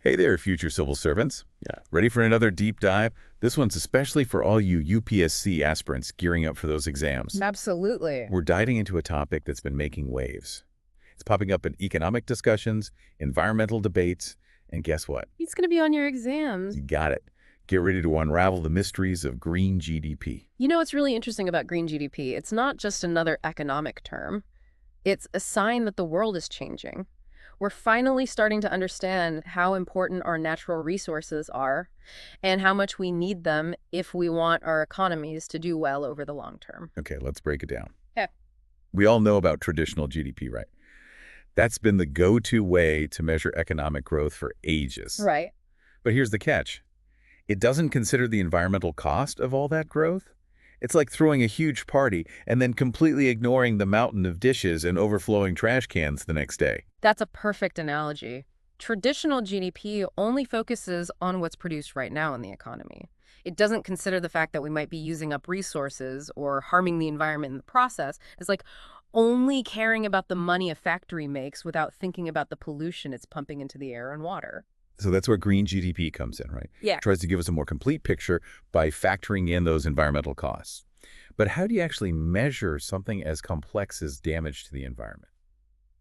Hey there, future civil servants. Yeah. Ready for another deep dive? This one's especially for all you UPSC aspirants gearing up for those exams. Absolutely. We're diving into a topic that's been making waves. It's popping up in economic discussions, environmental debates, and guess what? It's going to be on your exams. You got it. Get ready to unravel the mysteries of green GDP. You know what's really interesting about green GDP? It's not just another economic term. It's a sign that the world is changing. We're finally starting to understand how important our natural resources are and how much we need them if we want our economies to do well over the long term. Okay, let's break it down. Yeah. We all know about traditional GDP, right? That's been the go-to way to measure economic growth for ages. Right. But here's the catch. It doesn't consider the environmental cost of all that growth. It's like throwing a huge party and then completely ignoring the mountain of dishes and overflowing trash cans the next day. That's a perfect analogy. Traditional GDP only focuses on what's produced right now in the economy. It doesn't consider the fact that we might be using up resources or harming the environment in the process. It's like only caring about the money a factory makes without thinking about the pollution it's pumping into the air and water. So that's where green GDP comes in, right? Yeah. It tries to give us a more complete picture by factoring in those environmental costs. But how do you actually measure something as complex as damage to the environment?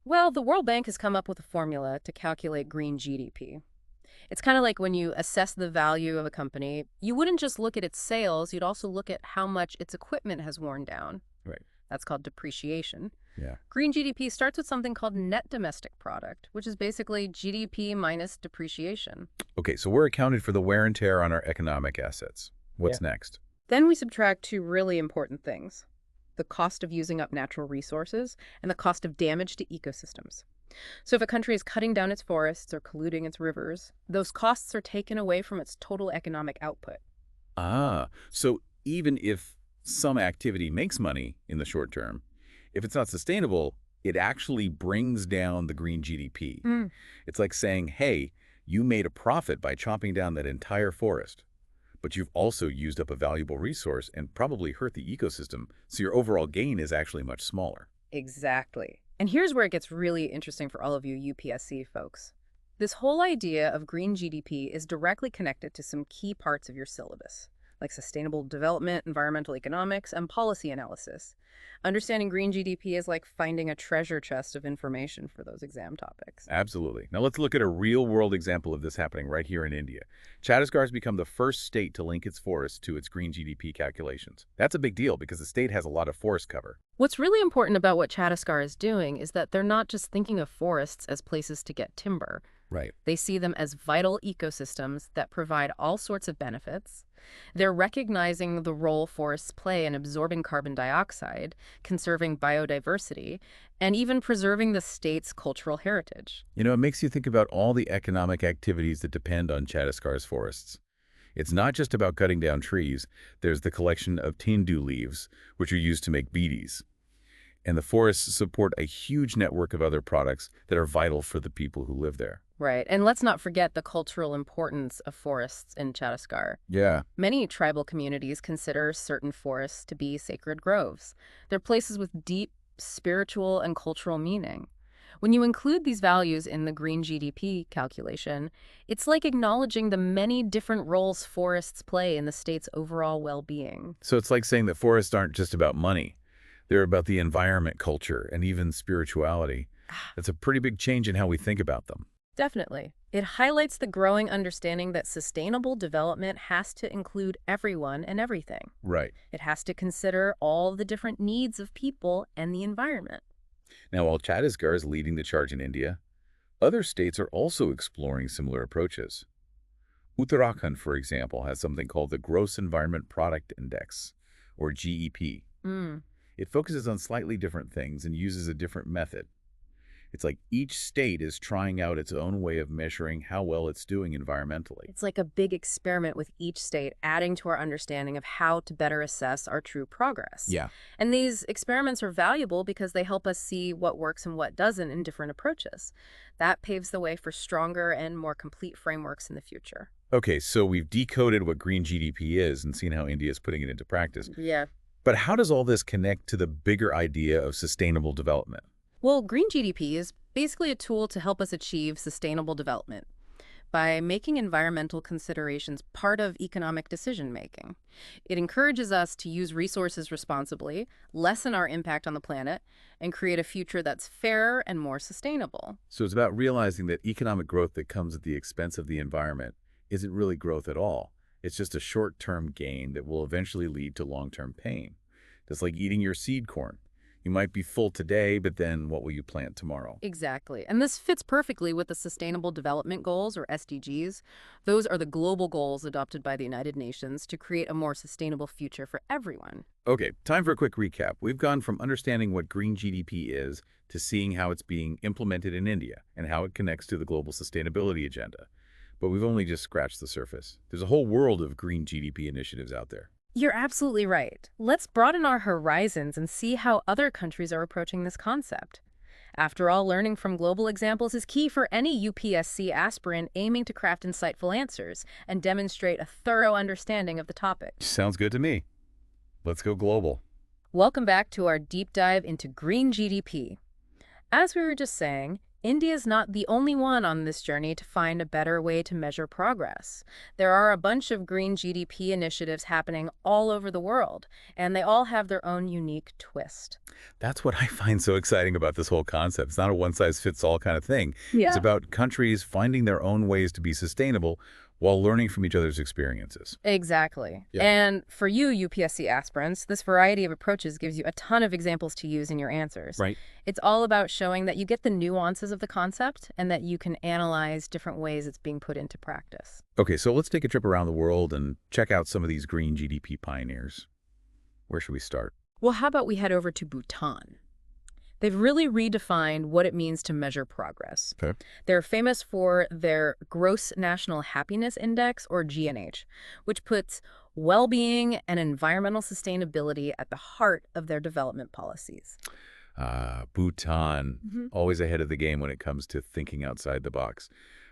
Well, the World Bank has come up with a formula to calculate green GDP. It's kind of like when you assess the value of a company, you wouldn't just look at its sales, you'd also look at how much its equipment has worn down. Right. That's called depreciation. Yeah. Green GDP starts with something called net domestic product, which is basically GDP minus depreciation. Okay, so we're accounted for the wear and tear on our economic assets. What's next? Then we subtract two really important things: the cost of using up natural resources and the cost of damage to ecosystems. So if a country is cutting down its forests or polluting its rivers, those costs are taken away from its total economic output. So even if some activity makes money in the short term, if it's not sustainable, it actually brings down the green GDP. It's like saying, hey, you made a profit by chopping down that entire forest, but you've also used up a valuable resource and probably hurt the ecosystem, so your overall gain is actually much smaller. Exactly. And here's where it gets really interesting for all of you UPSC folks. This whole idea of green GDP is directly connected to some key parts of your syllabus, like sustainable development, environmental economics, and policy analysis. Understanding green GDP is like finding a treasure chest of information for those exam topics. Absolutely. Now let's look at a real-world example of this happening right here in India. Chhattisgarh has become the first state to link its forests to its green GDP calculations. That's a big deal because the state has a lot of forest cover. What's really important about what Chhattisgarh is doing is that they're not just thinking of forests as places to get timber. Right. They see them as vital ecosystems that provide all sorts of benefits. They're recognizing the role forests play in absorbing carbon dioxide, conserving biodiversity, and even preserving the state's cultural heritage. You know, it makes you think about all the economic activities that depend on Chhattisgarh's forests. It's not just about cutting down trees. There's the collection of tindu leaves, which are used to make beedis. And the forests support a huge network of other products that are vital for the people who live there. Right, and let's not forget the cultural importance of forests in Chhattisgarh. Yeah. Many tribal communities consider certain forests to be sacred groves. They're places with deep spiritual and cultural meaning. When you include these values in the green GDP calculation, it's like acknowledging the many different roles forests play in the state's overall well-being. So it's like saying that forests aren't just about money. They're about the environment, culture, and even spirituality. That's a pretty big change in how we think about them. Definitely. It highlights the growing understanding that sustainable development has to include everyone and everything. Right. It has to consider all the different needs of people and the environment. Now, while Chhattisgarh is leading the charge in India, other states are also exploring similar approaches. Uttarakhand, for example, has something called the Gross Environment Product Index, or GEP. It focuses on slightly different things and uses a different method. It's like each state is trying out its own way of measuring how well it's doing environmentally. It's like a big experiment with each state, adding to our understanding of how to better assess our true progress. Yeah. And these experiments are valuable because they help us see what works and what doesn't in different approaches. That paves the way for stronger and more complete frameworks in the future. Okay, so we've decoded what green GDP is and seen how India is putting it into practice. Yeah. But how does all this connect to the bigger idea of sustainable development? Well, green GDP is basically a tool to help us achieve sustainable development. by making environmental considerations part of economic decision-making. It encourages us to use resources responsibly, lessen our impact on the planet, and create a future that's fairer and more sustainable. So it's about realizing that economic growth that comes at the expense of the environment isn't really growth at all. It's just a short-term gain that will eventually lead to long-term pain. That's like eating your seed corn. You might be full today, but then what will you plant tomorrow? Exactly. And this fits perfectly with the Sustainable Development Goals, or SDGs. Those are the global goals adopted by the United Nations to create a more sustainable future for everyone. Okay, time for a quick recap. We've gone from understanding what green GDP is to seeing how it's being implemented in India and how it connects to the global sustainability agenda. But we've only just scratched the surface. There's a whole world of green GDP initiatives out there. You're absolutely right. Let's broaden our horizons and see how other countries are approaching this concept. After all, learning from global examples is key for any UPSC aspirant aiming to craft insightful answers and demonstrate a thorough understanding of the topic. Sounds good to me. Let's go global. Welcome back to our deep dive into green GDP. As we were just saying, India is not the only one on this journey to find a better way to measure progress. There are a bunch of green GDP initiatives happening all over the world, and they all have their own unique twist. That's what I find so exciting about this whole concept. It's not a one-size-fits-all kind of thing. It's about countries finding their own ways to be sustainable while learning from each other's experiences. Exactly. Yeah. And for you, UPSC aspirants, this variety of approaches gives you a ton of examples to use in your answers. Right. It's all about showing that you get the nuances of the concept and that you can analyze different ways it's being put into practice. Okay, so let's take a trip around the world and check out some of these green GDP pioneers. Where should we start? Well, how about we head over to Bhutan? They've really redefined what it means to measure progress. Okay. They're famous for their Gross National Happiness Index, or GNH, which puts well-being and environmental sustainability at the heart of their development policies. Bhutan, always ahead of the game when it comes to thinking outside the box.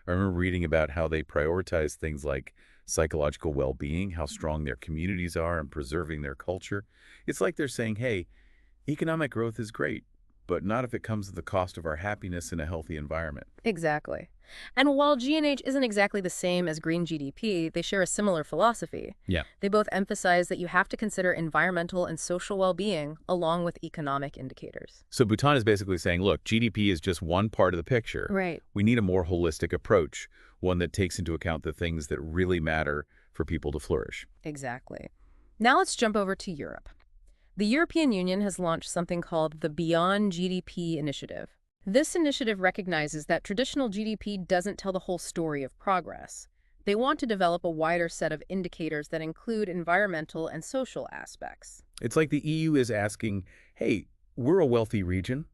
I remember reading about how they prioritize things like psychological well-being, how strong their communities are, and preserving their culture. It's like they're saying, hey, economic growth is great, but not if it comes at the cost of our happiness in a healthy environment. Exactly. And while GNH isn't exactly the same as green GDP, they share a similar philosophy. Yeah. They both emphasize that you have to consider environmental and social well-being along with economic indicators. So Bhutan is basically saying, look, GDP is just one part of the picture. Right. We need a more holistic approach, one that takes into account the things that really matter for people to flourish. Exactly. Now let's jump over to Europe. The European Union has launched something called the Beyond GDP initiative. This initiative recognizes that traditional GDP doesn't tell the whole story of progress. They want to develop a wider set of indicators that include environmental and social aspects. It's like the EU is asking, hey, we're a wealthy region,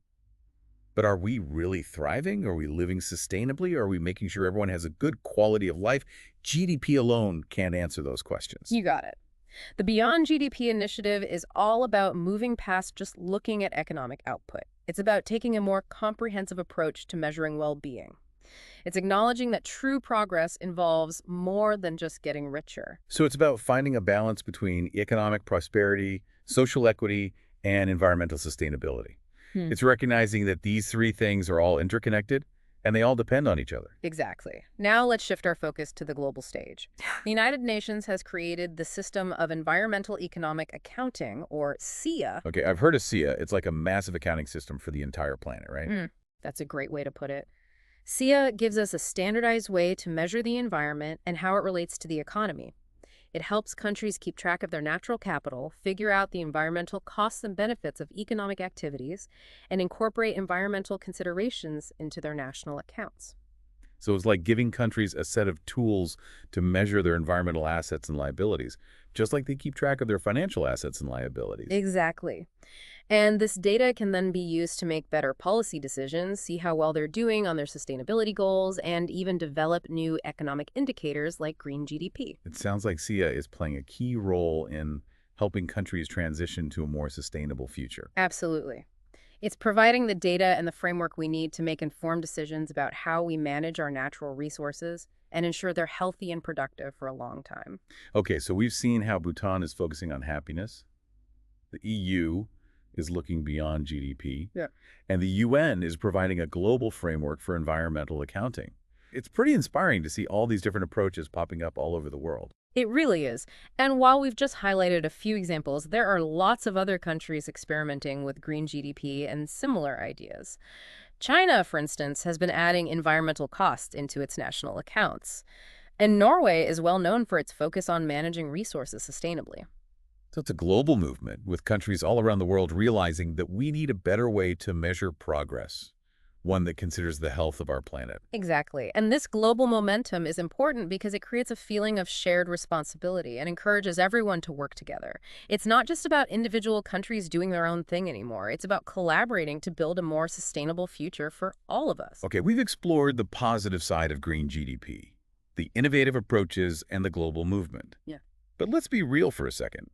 but are we really thriving? Are we living sustainably? Are we making sure everyone has a good quality of life? GDP alone can't answer those questions. You got it. The Beyond GDP initiative is all about moving past just looking at economic output. It's about taking a more comprehensive approach to measuring well-being. It's acknowledging that true progress involves more than just getting richer. So it's about finding a balance between economic prosperity, social equity, and environmental sustainability. It's recognizing that these three things are all interconnected and they all depend on each other. Exactly. Now let's shift our focus to the global stage. The United Nations has created the System of Environmental Economic Accounting, or SEIA. Okay, I've heard of SEIA. It's like a massive accounting system for the entire planet, right? That's a great way to put it. SEIA gives us a standardized way to measure the environment and how it relates to the economy. It helps countries keep track of their natural capital, figure out the environmental costs and benefits of economic activities, and incorporate environmental considerations into their national accounts. So it's like giving countries a set of tools to measure their environmental assets and liabilities, just like they keep track of their financial assets and liabilities. Exactly. And this data can then be used to make better policy decisions, see how well they're doing on their sustainability goals, and even develop new economic indicators like green GDP. It sounds like SEIA is playing a key role in helping countries transition to a more sustainable future. Absolutely. It's providing the data and the framework we need to make informed decisions about how we manage our natural resources and ensure they're healthy and productive for a long time. Okay, so we've seen how Bhutan is focusing on happiness. The EU is looking beyond GDP. Yeah. And the UN is providing a global framework for environmental accounting. It's pretty inspiring to see all these different approaches popping up all over the world. It really is. And while we've just highlighted a few examples, there are lots of other countries experimenting with green GDP and similar ideas. China, for instance, has been adding environmental costs into its national accounts. And Norway is well known for its focus on managing resources sustainably. So it's a global movement with countries all around the world realizing that we need a better way to measure progress, one that considers the health of our planet. Exactly. And this global momentum is important because it creates a feeling of shared responsibility and encourages everyone to work together. It's not just about individual countries doing their own thing anymore. It's about collaborating to build a more sustainable future for all of us. Okay, we've explored the positive side of green GDP, the innovative approaches, and the global movement. Yeah. But let's be real for a second.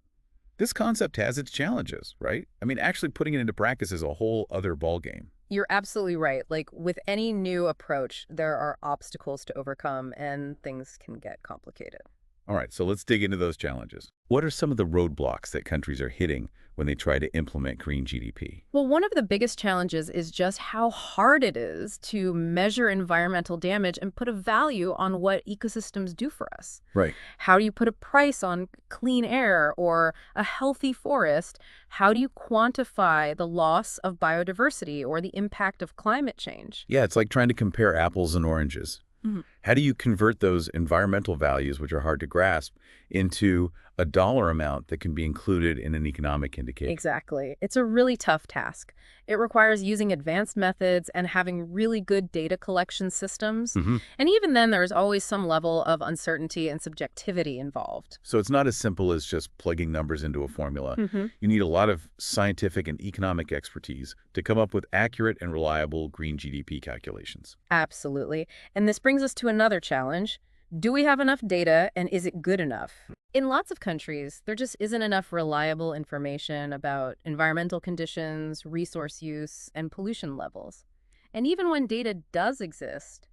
This concept has its challenges, right? I mean, actually putting it into practice is a whole other ballgame. You're absolutely right. Like with any new approach, there are obstacles to overcome and things can get complicated. All right, so let's dig into those challenges. What are some of the roadblocks that countries are hitting when they try to implement green GDP? Well, one of the biggest challenges is just how hard it is to measure environmental damage and put a value on what ecosystems do for us. Right. How do you put a price on clean air or a healthy forest? How do you quantify the loss of biodiversity or the impact of climate change? Yeah, it's like trying to compare apples and oranges. Mhm. How do you convert those environmental values, which are hard to grasp, into a dollar amount that can be included in an economic indicator? Exactly. It's a really tough task. It requires using advanced methods and having really good data collection systems. Hmm. And even then, there's always some level of uncertainty and subjectivity involved. So it's not as simple as just plugging numbers into a formula. Hmm. You need a lot of scientific and economic expertise to come up with accurate and reliable green GDP calculations. Absolutely. And this brings us to another challenge. Do we have enough data and is it good enough? In lots of countries, there just isn't enough reliable information about environmental conditions, resource use, and pollution levels. And even when data does exist,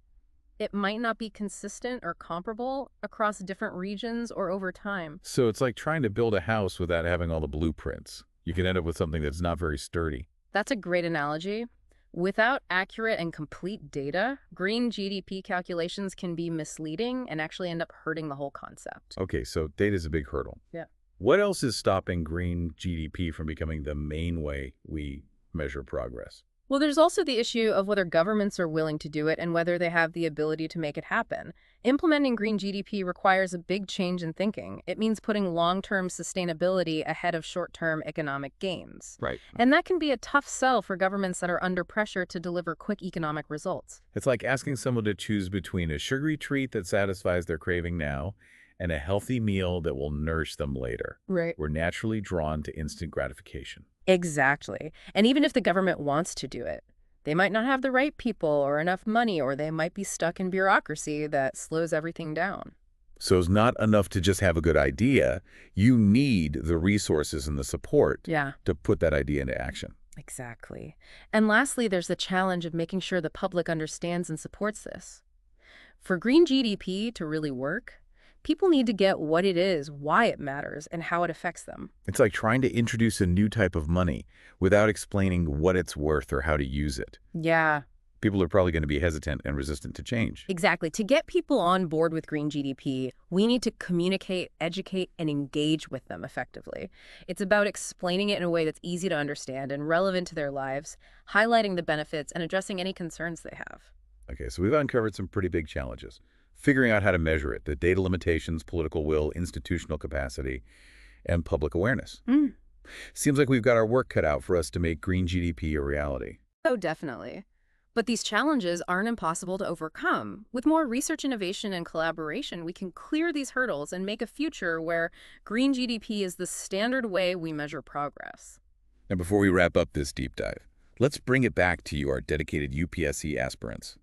it might not be consistent or comparable across different regions or over time. So it's like trying to build a house without having all the blueprints. You can end up with something that's not very sturdy. That's a great analogy. Without accurate and complete data, green GDP calculations can be misleading and actually end up hurting the whole concept. Okay, so data is a big hurdle. Yeah. What else is stopping green GDP from becoming the main way we measure progress? Well, there's also the issue of whether governments are willing to do it and whether they have the ability to make it happen. Implementing green GDP requires a big change in thinking. It means putting long-term sustainability ahead of short-term economic gains. Right. And that can be a tough sell for governments that are under pressure to deliver quick economic results. It's like asking someone to choose between a sugary treat that satisfies their craving now and a healthy meal that will nourish them later. Right. We're naturally drawn to instant gratification. Exactly. And even if the government wants to do it, they might not have the right people or enough money, or they might be stuck in bureaucracy that slows everything down. So it's not enough to just have a good idea. You need the resources and the support Yeah, to put that idea into action. exactly. And lastly, there's the challenge of making sure the public understands and supports this. For green GDP to really work, people need to get what it is, why it matters, and how it affects them. It's like trying to introduce a new type of money without explaining what it's worth or how to use it. Yeah, People are probably going to be hesitant and resistant to change. exactly. To get people on board with green GDP, we need to communicate, educate, and engage with them effectively. It's about explaining it in a way that's easy to understand and relevant to their lives, highlighting the benefits, and addressing any concerns they have. Okay, so we've uncovered some pretty big challenges. Figuring out how to measure it, the data limitations, political will, institutional capacity, and public awareness. Mm. Seems like we've got our work cut out for us to make green GDP a reality. Oh, definitely. But these challenges aren't impossible to overcome. With more research, innovation, and collaboration, we can clear these hurdles and make a future where green GDP is the standard way we measure progress. And before we wrap up this deep dive, let's bring it back to you, our dedicated UPSC aspirants.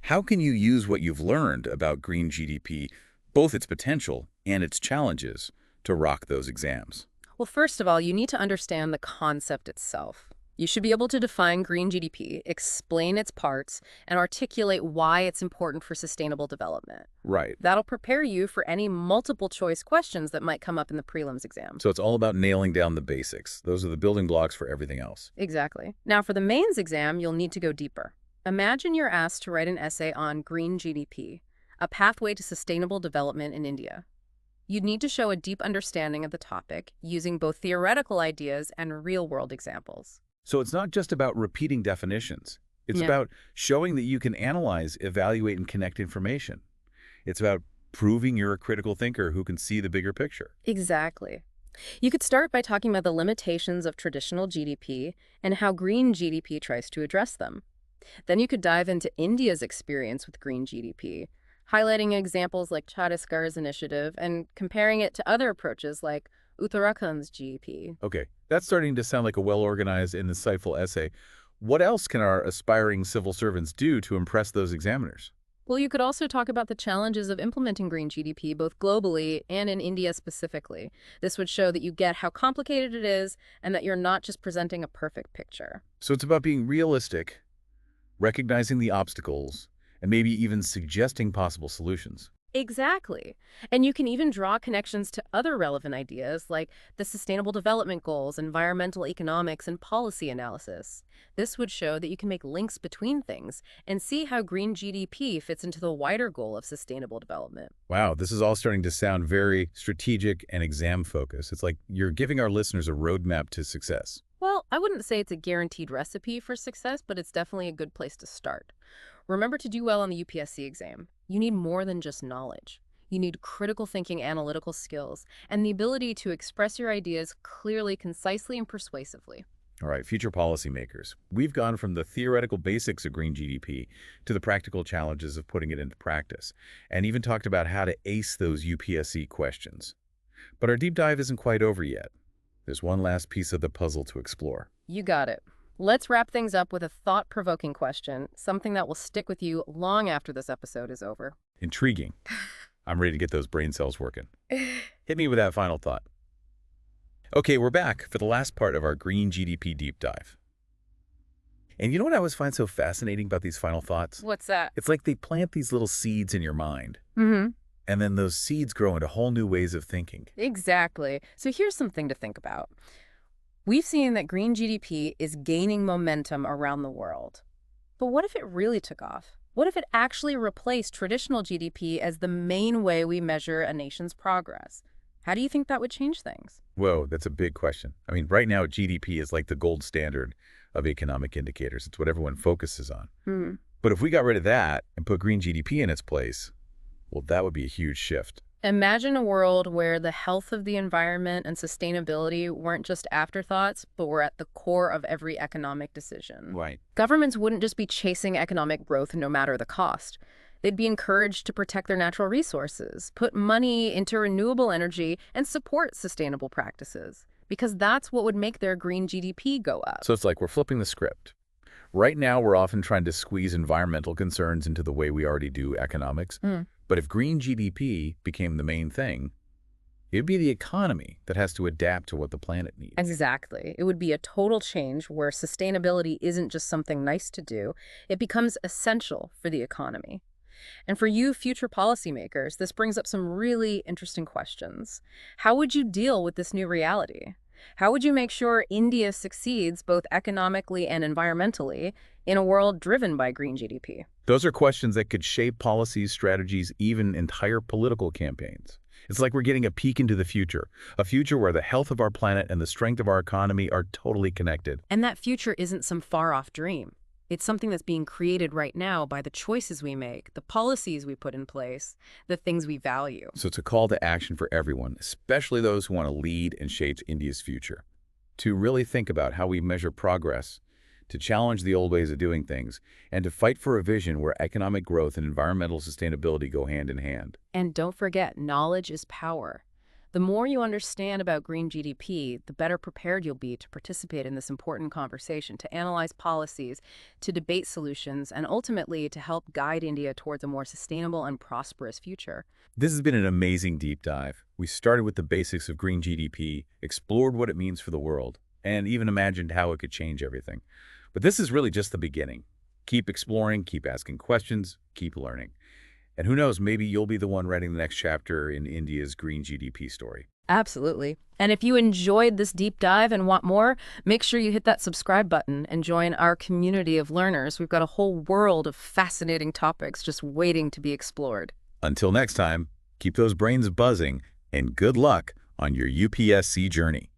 How can you use what you've learned about green GDP, both its potential and its challenges, to rock those exams? Well, first of all, you need to understand the concept itself. You should be able to define green GDP, explain its parts, and articulate why it's important for sustainable development. Right. That'll prepare you for any multiple choice questions that might come up in the prelims exam. So it's all about nailing down the basics. Those are the building blocks for everything else. Exactly. Now, for the mains exam, you'll need to go deeper. Imagine you're asked to write an essay on green GDP, a pathway to sustainable development in India. You'd need to show a deep understanding of the topic using both theoretical ideas and real-world examples. So it's not just about repeating definitions. It's Yeah. about showing that you can analyze, evaluate, and connect information. It's about proving you're a critical thinker who can see the bigger picture. Exactly. You could start by talking about the limitations of traditional GDP and how green GDP tries to address them. Then you could dive into India's experience with green GDP, highlighting examples like Chhattisgarh's initiative and comparing it to other approaches like Uttarakhand's GDP. Okay, that's starting to sound like a well-organized and insightful essay. What else can our aspiring civil servants do to impress those examiners? Well, you could also talk about the challenges of implementing green GDP both globally and in India specifically. This would show that you get how complicated it is and that you're not just presenting a perfect picture. So it's about being realistic, recognizing the obstacles, and maybe even suggesting possible solutions. Exactly. And you can even draw connections to other relevant ideas like the Sustainable Development Goals, environmental economics, and policy analysis. This would show that you can make links between things and see how green GDP fits into the wider goal of sustainable development. Wow, this is all starting to sound very strategic and exam-focused. It's like you're giving our listeners a roadmap to success. Well, I wouldn't say it's a guaranteed recipe for success, but it's definitely a good place to start. Remember to do well on the UPSC exam. You need more than just knowledge. You need critical thinking, analytical skills, and the ability to express your ideas clearly, concisely, and persuasively. All right, future policymakers. We've gone from the theoretical basics of green GDP to the practical challenges of putting it into practice, and even talked about how to ace those UPSC questions. But our deep dive isn't quite over yet. There's one last piece of the puzzle to explore. You got it. Let's wrap things up with a thought-provoking question, something that will stick with you long after this episode is over. Intriguing. I'm ready to get those brain cells working. Hit me with that final thought. Okay, we're back for the last part of our green GDP deep dive. And you know what I always find so fascinating about these final thoughts? What's that? It's like they plant these little seeds in your mind, Mm-hmm. and then those seeds grow into whole new ways of thinking. Exactly. So here's something to think about. We've seen that green GDP is gaining momentum around the world. But what if it really took off? What if it actually replaced traditional GDP as the main way we measure a nation's progress? How do you think that would change things? Whoa, that's a big question. I mean, right now, GDP is like the gold standard of economic indicators. It's what everyone focuses on. Hmm. But if we got rid of that and put green GDP in its place, well, that would be a huge shift. Imagine a world where the health of the environment and sustainability weren't just afterthoughts, but were at the core of every economic decision. Right. Governments wouldn't just be chasing economic growth no matter the cost. They'd be encouraged to protect their natural resources, put money into renewable energy, and support sustainable practices, because that's what would make their green GDP go up. So it's like we're flipping the script. Right now, we're often trying to squeeze environmental concerns into the way we already do economics. Mm. But if green GDP became the main thing, it'd be the economy that has to adapt to what the planet needs. Exactly. It would be a total change where sustainability isn't just something nice to do, it becomes essential for the economy. And for you future policymakers, this brings up some really interesting questions. How would you deal with this new reality? How would you make sure India succeeds both economically and environmentally in a world driven by green GDP? Those are questions that could shape policies, strategies, even entire political campaigns. It's like we're getting a peek into the future, a future where the health of our planet and the strength of our economy are totally connected. And that future isn't some far-off dream. It's something that's being created right now by the choices we make, the policies we put in place, the things we value. So it's a call to action for everyone, especially those who want to lead and shape India's future, to really think about how we measure progress, to challenge the old ways of doing things, and to fight for a vision where economic growth and environmental sustainability go hand in hand. And don't forget, knowledge is power. The more you understand about green GDP, the better prepared you'll be to participate in this important conversation, to analyze policies, to debate solutions, and ultimately to help guide India towards a more sustainable and prosperous future. This has been an amazing deep dive. We started with the basics of green GDP, explored what it means for the world, and even imagined how it could change everything. But this is really just the beginning. Keep exploring, keep asking questions, keep learning. And who knows, maybe you'll be the one writing the next chapter in India's green GDP story. Absolutely. And if you enjoyed this deep dive and want more, make sure you hit that subscribe button and join our community of learners. We've got a whole world of fascinating topics just waiting to be explored. Until next time, keep those brains buzzing and good luck on your UPSC journey.